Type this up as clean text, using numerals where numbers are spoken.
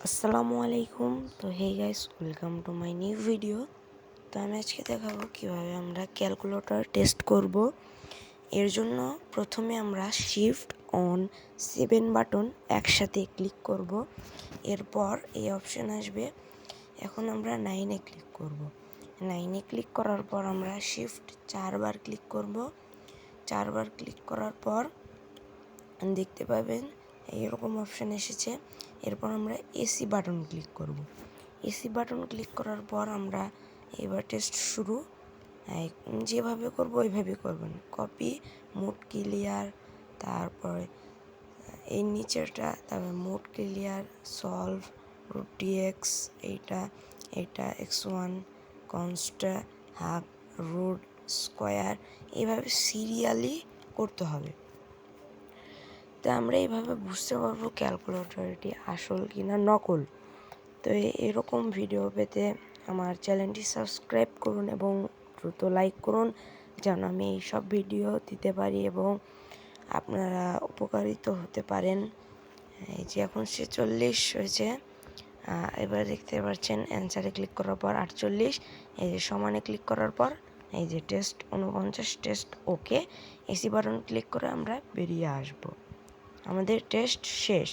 আসসালামু আলাইকুম। তো hey guys, welcome to my new video. তো আমি আজকে দেখাবো কিভাবে আমরা ক্যালকুলেটর টেস্ট করব। এর জন্য প্রথমে আমরা শিফট অন 7 বাটন একসাথে ক্লিক করব। এরপর এই অপশন আসবে। এখন আমরা 9-এ ক্লিক করব। 9-এ ক্লিক করার পর আমরা শিফট 4বার ক্লিক করব। 4বার ক্লিক করার পর দেখতে পাবেন এইরকম অপশান এসেছে। এরপর আমরা এসি বাটন ক্লিক করব। এসি বাটন ক্লিক করার পর আমরা এবার টেস্ট শুরু যেভাবে করব ওইভাবে করবেন। কপি, মোড ক্লিয়ার, তারপরে এই নিচেরটা, তারপরে mode clear, solve, root dx, এইটা x1, constant, half, root, square, এইভাবে সিরিয়ালি করতে হবে। তো আমরা এইভাবে বুঝতে পারবো ক্যালকুলেটরটি আসল কি না নকল। তো এরকম ভিডিও পেতে আমার চ্যানেলটি সাবস্ক্রাইব করুন এবং দ্রুত লাইক করুন, যেন আমি এইসব ভিডিও দিতে পারি এবং আপনারা উপকারিত হতে পারেন। এই যে এখন 46 হয়েছে। এবার দেখতে পাচ্ছেন অ্যান্সারে ক্লিক করার পর 48, এই যে সমানে ক্লিক করার পর এই যে test 49, test okay. AC button click করে আমরা বেরিয়ে আসব। আমাদের টেস্ট শেষ।